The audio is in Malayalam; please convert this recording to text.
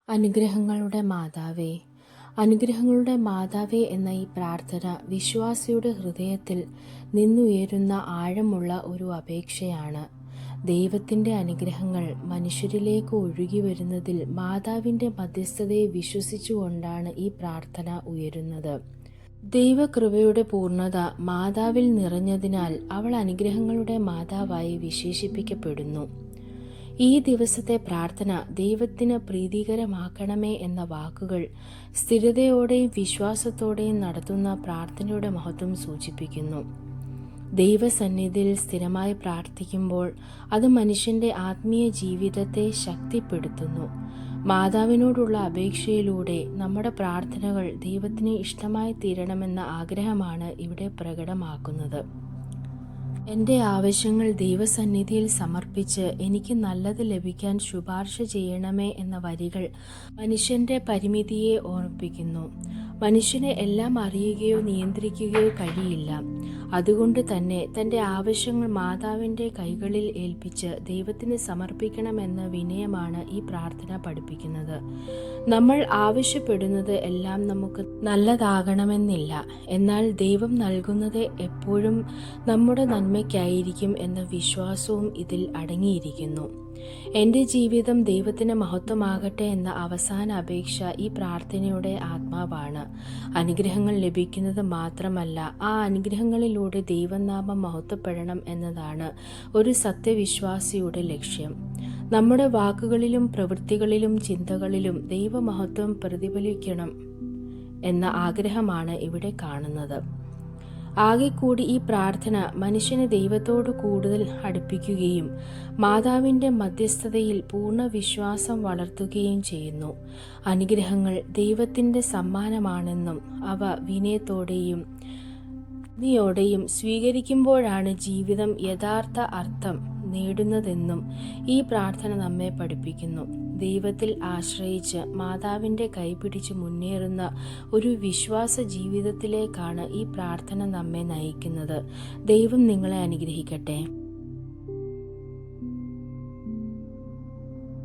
അനുഗ്രഹങ്ങളുടെ മാതാവേ, അനുഗ്രഹങ്ങളുടെ മാതാവേ എന്ന ഈ പ്രാർത്ഥന വിശ്വാസിയുടെ ഹൃദയത്തിൽ നിന്നുയരുന്ന ആഴമുള്ള ഒരു അപേക്ഷയാണ്. ദൈവത്തിൻ്റെ അനുഗ്രഹങ്ങൾ മനുഷ്യരിലേക്ക് ഒഴുകി വരുന്നതിൽ മാതാവിൻ്റെ മധ്യസ്ഥതയെ വിശ്വസിച്ചുകൊണ്ടാണ് ഈ പ്രാർത്ഥന ഉയരുന്നത്. ദൈവകൃപയുടെ പൂർണ്ണത മാതാവിൽ നിറഞ്ഞതിനാൽ അവൾ അനുഗ്രഹങ്ങളുടെ മാതാവായി വിശേഷിപ്പിക്കപ്പെടുന്നു. ഈ ദിവസത്തെ പ്രാർത്ഥന ദൈവത്തിന് പ്രീതികരമാക്കണമേ എന്ന വാക്കുകൾ സ്ഥിരതയോടെയും വിശ്വാസത്തോടെയും നടത്തുന്ന പ്രാർത്ഥനയുടെ മഹത്വം സൂചിപ്പിക്കുന്നു. ദൈവസന്നിധിയിൽ സ്ഥിരമായി പ്രാർത്ഥിക്കുമ്പോൾ അത് മനുഷ്യൻ്റെ ആത്മീയ ജീവിതത്തെ ശക്തിപ്പെടുത്തുന്നു. മാതാവിനോടുള്ള അപേക്ഷയിലൂടെ നമ്മുടെ പ്രാർത്ഥനകൾ ദൈവത്തിന് ഇഷ്ടമായി തീരണമെന്ന ആഗ്രഹമാണ് ഇവിടെ പ്രകടമാക്കുന്നത്. എൻ്റെ ആവശ്യങ്ങൾ ദൈവസന്നിധിയിൽ സമർപ്പിച്ച് എനിക്ക് നല്ലത് ലഭിക്കാൻ ശുപാർശ ചെയ്യണമേ എന്ന വരികൾ മനുഷ്യൻ്റെ പരിമിതിയെ ഓർമ്മിപ്പിക്കുന്നു. മനുഷ്യനെ എല്ലാം അറിയുകയോ നിയന്ത്രിക്കുകയോ കഴിയില്ല. അതുകൊണ്ട് തന്നെ തൻ്റെ ആവശ്യങ്ങൾ മാതാവിൻ്റെ കൈകളിൽ ഏൽപ്പിച്ച് ദൈവത്തിന് സമർപ്പിക്കണമെന്ന വിനയമാണ് ഈ പ്രാർത്ഥന പഠിപ്പിക്കുന്നത്. നമ്മൾ ആവശ്യപ്പെടുന്നത് എല്ലാം നമുക്ക് നല്ലതാകണമെന്നില്ല, എന്നാൽ ദൈവം നൽകുന്നത് എപ്പോഴും നമ്മുടെ നന്മയ്ക്കായിരിക്കും എന്ന വിശ്വാസവും ഇതിൽ അടങ്ങിയിരിക്കുന്നു. എൻ്റെ ജീവിതം ദൈവത്തിന് മഹത്വമാകട്ടെ എന്ന അവസാന അപേക്ഷ ഈ പ്രാർത്ഥനയുടെ ആത്മാവാണ്. അനുഗ്രഹങ്ങൾ ലഭിക്കുന്നത് മാത്രമല്ല, ആ അനുഗ്രഹങ്ങളിലൂടെ ദൈവനാമം മഹത്വപ്പെടണം എന്നതാണ് ഒരു സത്യവിശ്വാസിയുടെ ലക്ഷ്യം. നമ്മുടെ വാക്കുകളിലും പ്രവൃത്തികളിലും ചിന്തകളിലും ദൈവമഹത്വം പ്രതിഫലിക്കണം എന്ന ആഗ്രഹമാണ് ഇവിടെ കാണുന്നത്. ആകെ കൂടി ഈ പ്രാർത്ഥന മനുഷ്യനെ ദൈവത്തോട് കൂടുതൽ അടുപ്പിക്കുകയും മാതാവിൻ്റെ മധ്യസ്ഥതയിൽ പൂർണ്ണ വിശ്വാസം വളർത്തുകയും ചെയ്യുന്നു. അനുഗ്രഹങ്ങൾ ദൈവത്തിൻ്റെ സമ്മാനമാണെന്നും അവ വിനയത്തോടെയും നീയോടെയും സ്വീകരിക്കുമ്പോഴാണ് ജീവിതം യഥാർത്ഥ അർത്ഥം നേടുന്നതെന്നും ഈ പ്രാർത്ഥന നമ്മെ പഠിപ്പിക്കുന്നു. ദൈവത്തിൽ ആശ്രയിച്ച് മാതാവിൻ്റെ കൈപിടിച്ച് മുന്നേറുന്ന ഒരു വിശ്വാസ ജീവിതത്തിലേക്കാണ് ഈ പ്രാർത്ഥന നമ്മെ നയിക്കുന്നത്. ദൈവം നിങ്ങളെ അനുഗ്രഹിക്കട്ടെ.